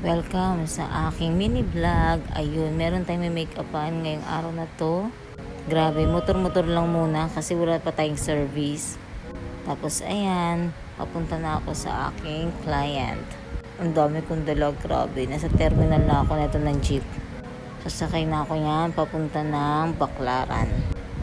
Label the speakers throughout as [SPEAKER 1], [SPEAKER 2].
[SPEAKER 1] Welcome sa aking mini vlog. Ayun, meron tayong may make-upan ngayong araw na to. Grabe, motor-motor lang muna kasi wala pa tayong service. Tapos ayan, papunta na ako sa aking client. Ang dami kong dala, grabe. Nasa terminal na ako nito ng jeep. Sasakay na ako yan, papunta ng Baclaran.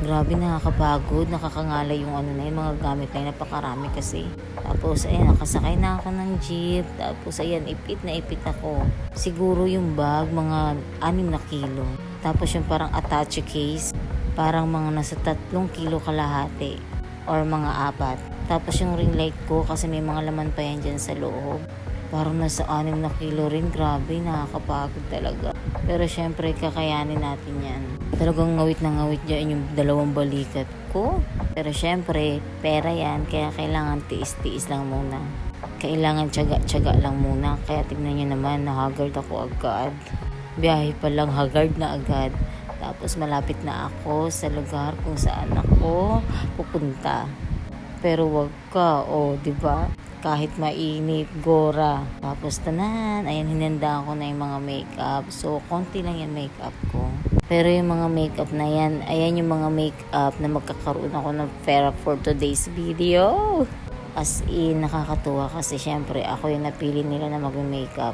[SPEAKER 1] Grabe, nakakapagod, nakakangalay yung yung mga gamit na napakarami kasi. Tapos ayan, nakasakay na ako ng jeep. Tapos ayan, ipit na ipit ako. Siguro yung bag, mga 6 na kilo. Tapos yung parang attache case, parang mga nasa 3 kilo kalahati. Or mga 4. Tapos yung ring light ko, kasi may mga laman pa yan dyan sa loob. Parang nasa 6 na kilo rin. Grabe, nakakapagod talaga. Pero syempre, kakayanin natin yan. Talagang ngawit na ngawit dyan yung 2 balikat ko. Pero syempre, pera yan. Kaya kailangan tiis-tiis lang muna. Kailangan tiyaga-tiyaga lang muna. Kaya tignan nyo naman, nahagard ako agad. Biyahe pa lang, hagard na agad. Tapos malapit na ako sa lugar kung saan ako pupunta. Pero wag ka, diba? Kahit mainit, gora. Tapos tanan, ayan, hinanda ko na yung mga makeup. So, konti lang yung makeup ko. Pero yung mga makeup na yan, ayan yung mga makeup na magkakaroon ako ng pera for today's video. As in, nakakatuwa kasi syempre ako yung napili nila na mag-makeup.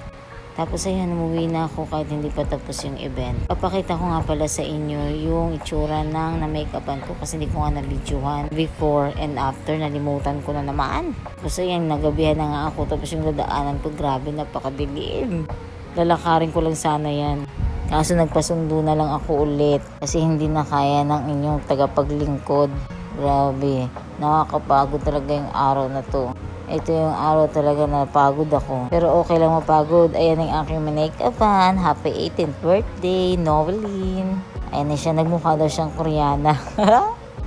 [SPEAKER 1] Tapos ayan, umuwi na ako kahit hindi pa tapos yung event. Papakita ko nga pala sa inyo yung itsura ng na-makeupan ko kasi hindi ko nga na-videohan before and after. Nalimutan ko na naman. Tapos ayan, nagabihan na nga ako. Tapos yung dadaanan ko, grabe, napakadilim. Lalakarin ko lang sana yan. Kaso nagpasundo na lang ako ulit kasi hindi na kaya ng inyong tagapaglingkod. Grabe, nakakapagod talaga yung araw na to. Ito yung araw talaga na pagod ako. Pero okay lang mapagod. Ayan ang aking make-upan. Happy 18th birthday, Noveline. Ayan na siya. Nagmukha daw siyang Koreana.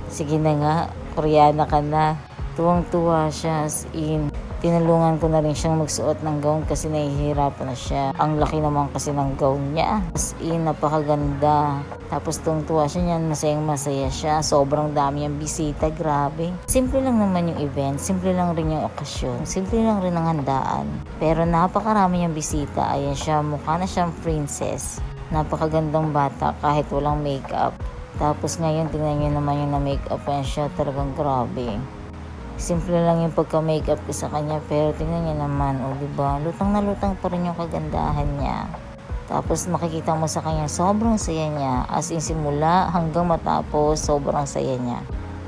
[SPEAKER 1] Sige na nga, Koreana ka na. Tuwang-tuwa siya, as in. Tinulungan ko na rin siyang magsuot ng gown kasi nahihirapan na siya. Ang laki naman kasi ng gown niya. As in, napakaganda. Tapos tuwang-tuwa siya niyan, masayang-masaya siya. Sobrang dami yung bisita, grabe. Simple lang naman yung event, simple lang rin yung okasyon, simple lang rin ang handaan. Pero napakarami yung bisita. Ayan siya, mukha na siyang princess. Napakagandang bata kahit walang makeup. Tapos ngayon, tingnan niyo naman yung na-makeup siya, talagang grabe. Simple lang yung pagka-makeup ko sa kanya, pero tingnan niya naman, diba? Lutang na lutang pa rin yung kagandahan niya. Tapos makikita mo sa kanya, sobrang saya niya. As in, simula hanggang matapos, sobrang saya niya.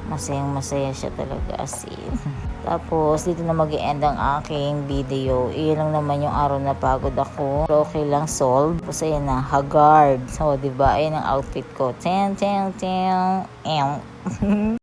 [SPEAKER 1] Masayang masaya siya talaga, as in. Tapos, dito na mag-i-end ang aking video. Iyan lang naman yung araw na pagod ako. Pero okay lang, solve. Tapos ayan na, hagard. So, diba? Ayan ang outfit ko.